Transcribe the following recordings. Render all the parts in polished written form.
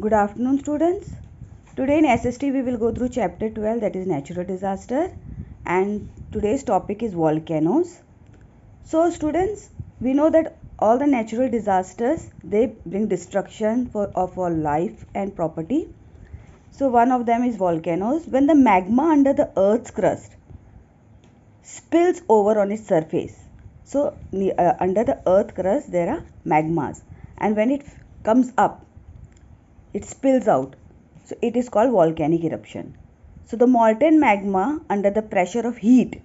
Good afternoon, students. Today in SST we will go through chapter 12, that is natural disaster, and today's topic is volcanoes. So students, we know that all the natural disasters, they bring destruction of all life and property. So one of them is volcanoes. When the magma under the earth's crust spills over on its surface. So under the earth crust there are magmas, and when it comes up, it spills out. So it is called volcanic eruption. So the molten magma under the pressure of heat,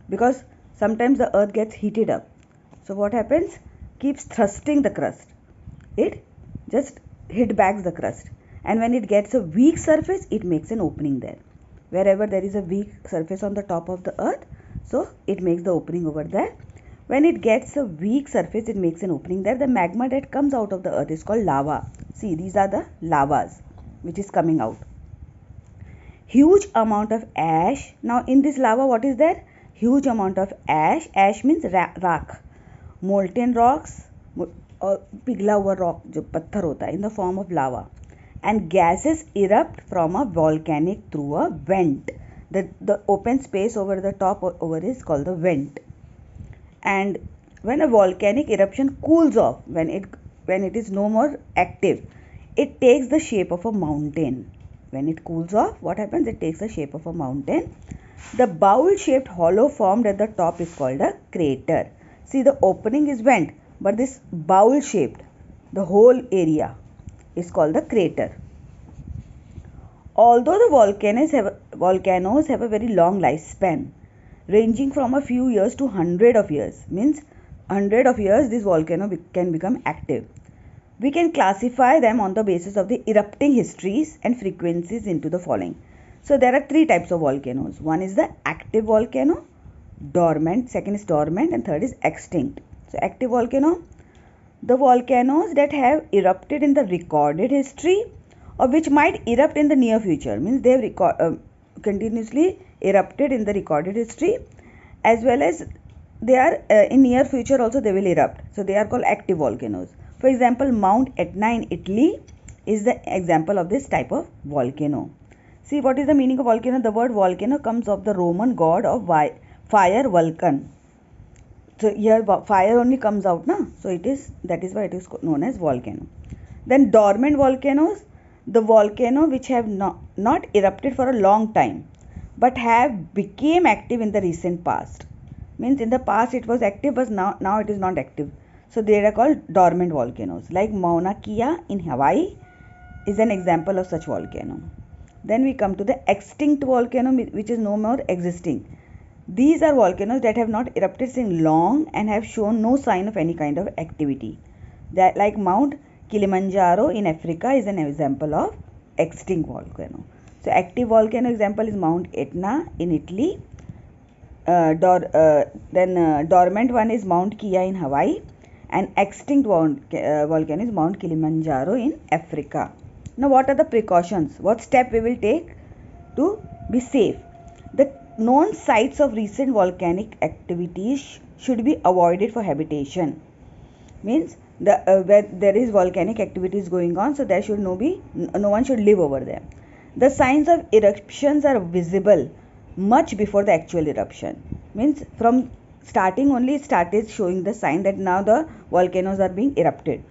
because sometimes the earth gets heated up. So what happens? Keeps thrusting the crust. It just hit back the crust. And when it gets a weak surface, it makes an opening there. Wherever there is a weak surface on the top of the earth, so it makes the opening over there. When it gets a weak surface, it makes an opening there. The magma that comes out of the earth is called lava. See, these are the lavas which is coming out. Huge amount of ash. Now in this lava, what is there? Huge amount of ash. Ash means rock. Molten rocks और पिघला हुआ rock जो पत्थर होता है in the form of lava, and gases erupt from a volcanic through a vent. The open space over the top over is called the vent. And when a volcanic eruption cools off, when it is no more active, it takes the shape of a mountain. When it cools off, what happens? It takes the shape of a mountain. The bowl-shaped hollow formed at the top is called a crater. See, the opening is vent, but this bowl-shaped, the whole area is called the crater. Although the volcanoes have a very long lifespan, ranging from a few years to hundred of years, means hundred of years this volcano can become active. We can classify them on the basis of the erupting histories and frequencies into the following. So there are three types of volcanoes. One is the active volcano, dormant, second is dormant, and third is extinct. So active volcano, the volcanoes that have erupted in the recorded history or which might erupt in the near future, means they have continuously erupted in the recorded history, as well as they are in near future also they will erupt. So they are called active volcanoes. For example, Mount Etna in Italy is the example of this type of volcano. See, what is the meaning of volcano? The word volcano comes of the Roman god of fire, Vulcan. So here fire only comes out, na? So that is why it is known as volcano. Then dormant volcanoes, the volcano which have not erupted for a long time, but have became active in the recent past. Means in the past it was active, but now it is not active. So they are called dormant volcanoes. Like Mauna Kea in Hawaii is an example of such volcano. Then we come to the extinct volcano, which is no more existing. These are volcanoes that have not erupted since long and have shown no sign of any kind of activity. That, like Mount Kilimanjaro in Africa, is an example of extinct volcano. So active volcano example is Mount Etna in Italy. Dormant one is Mount Kea in Hawaii, and extinct volcano is Mount Kilimanjaro in Africa. Now what are the precautions? What step we will take to be safe? The known sites of recent volcanic activities should be avoided for habitation. Means where there is volcanic activities going on, so there should no one should live over there. The signs of eruptions are visible much before the actual eruption. Means from starting only it started showing the sign that now the volcanoes are being erupted.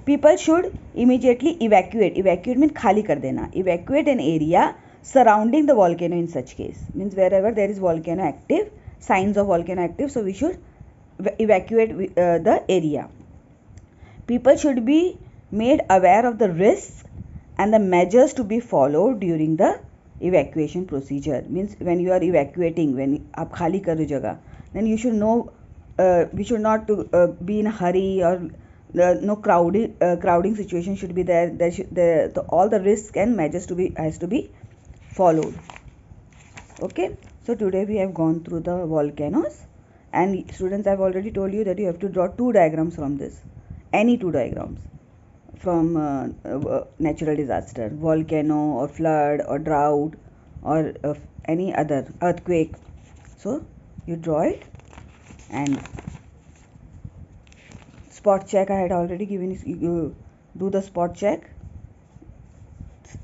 People should immediately evacuate. Evacuate means khali kar dena. Evacuate an area surrounding the volcano in such case. Means wherever there is volcano active, signs of volcano active, so we should evacuate the area. People should be made aware of the risks and the measures to be followed during the evacuation procedure. Means when you are evacuating, when aap khali kar rahe jagah, then you should know we should not be in a hurry, or no crowding situation should be there. All the risks and measures has to be followed. Okay, so today we have gone through the volcanoes, and students, I've already told you that you have to draw two diagrams from this, any two diagrams from natural disaster, volcano or flood or drought or any other earthquake. So you draw it, and spot check I had already given you do the spot check.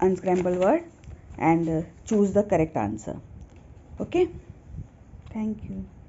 unscramble word and choose the correct answer. Okay, thank you.